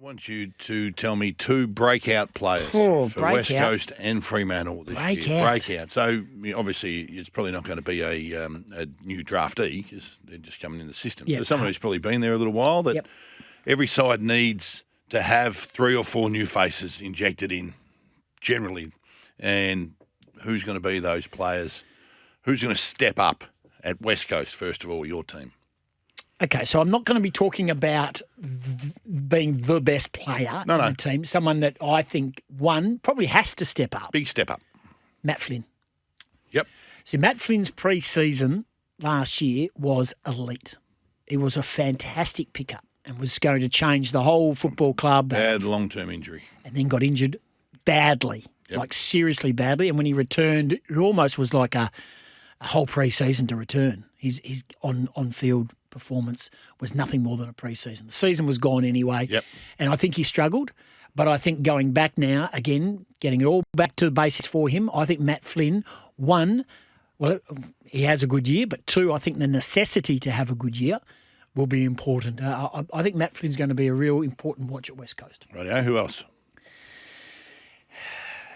want you to tell me two breakout players for West Coast and Fremantle this year. Breakout. So obviously it's probably not going to be a new draftee because they're just coming in the system. Yep. So someone who's probably been there a little while that every side needs to have 3 or 4 new faces injected in generally. And who's going to be those players? Who's going to step up at West Coast, first of all, your team? Okay, so I'm not going to be talking about being the best player in the team. Someone that I think, one, probably has to step up. Big step up. Matt Flynn. Yep. See, Matt Flynn's pre-season last year was elite. It was a fantastic pickup and was going to change the whole football club. Bad long-term injury. And then got injured badly, like seriously badly. And when he returned, it almost was like a whole pre-season to return. His on-field performance was nothing more than a pre-season. The season was gone anyway, and I think he struggled. But I think going back now, again, getting it all back to the basics for him, I think Matt Flynn, one, well, he has a good year, but two, I think the necessity to have a good year will be important. I think Matt Flynn's going to be a real important watch at West Coast. Rightio. Who else?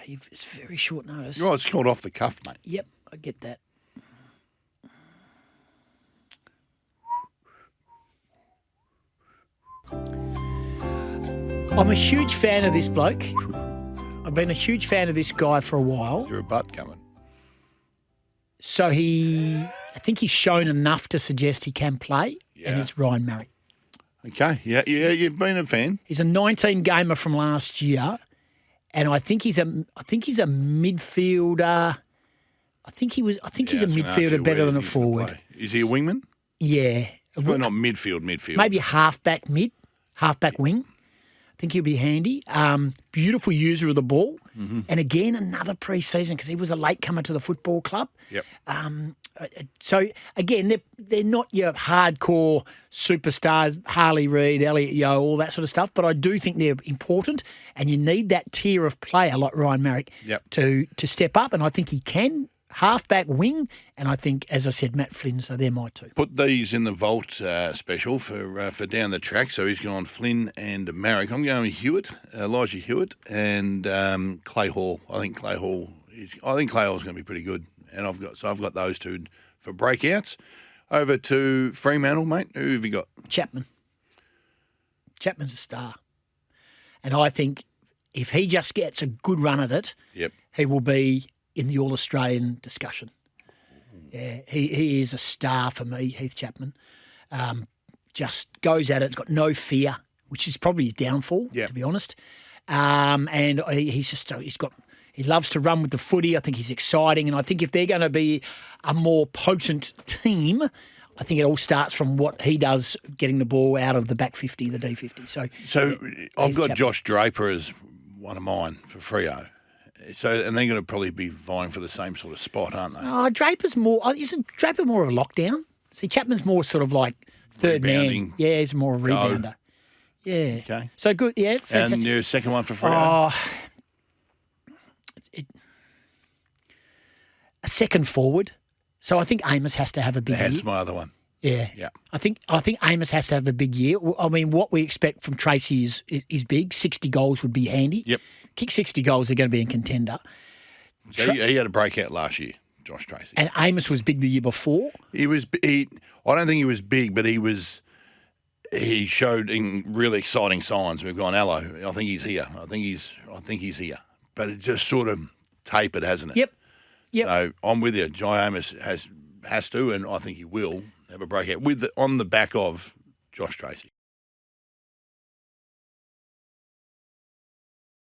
It's very short notice. Well, it's called off the cuff, mate. Yep, I get that. I'm a huge fan of this bloke. I've been a huge fan of this guy for a while. You're a butt coming. So I think he's shown enough to suggest he can play, and it's Ryan Murray. Okay, yeah, you've been a fan. He's a 19-gamer from last year, and I think he's a midfielder. I think he's a midfielder better than a forward. Is he a wingman? Yeah. Well, not midfield. Maybe halfback wing. I think he'll be handy. Beautiful user of the ball. Mm-hmm. And again, another pre-season because he was a latecomer to the football club. Yep. So, again, they're not your hardcore superstars, Harley Reid, Elliot Yeo, all that sort of stuff, but I do think they're important and you need that tier of player like Ryan Marrick to step up, and I think he can. Halfback wing, and I think, as I said, Matt Flynn, so they're my two. Put these in the vault special for down the track. So he's gone Flynn and Marrick. I'm going Elijah Hewitt, and Clay Hall. I think Clay Hall's going to be pretty good, and I've got those two for breakouts. Over to Fremantle, mate. Who have you got? Chapman. Chapman's a star, and I think if he just gets a good run at it, he will be in the All-Australian discussion. Yeah, he is a star for me, Heath Chapman. Just goes at it, has got no fear, which is probably his downfall, to be honest. And he loves to run with the footy. I think he's exciting, and I think if they're going to be a more potent team, I think it all starts from what he does, getting the ball out of the back 50, the D50. So I've got Chapman. Josh Draper as one of mine for Freo. So, and they're going to probably be vying for the same sort of spot, aren't they? Draper's more. Isn't Draper more of a lockdown? See, Chapman's more sort of like third man. Yeah, he's more of a rebounder. Yeah. Okay. So good. Yeah. Fantastic. And your second one for Freo? A second forward. So I think Amos has to have a big year. That's my other one. Yeah. I think Amos has to have a big year. I mean, what we expect from Tracy is big. 60 goals would be handy. Yep. Kick 60 goals, they're going to be a contender. So he had a breakout last year, Josh Tracy. And Amos was big the year before. I don't think he was big, but he showed really exciting signs. We've gone, hello, I think he's here. I think he's here. But it just sort of tapered, hasn't it? Yep. So I'm with you. Jai Amos has to, and I think he will have a breakout on the back of Josh Tracy.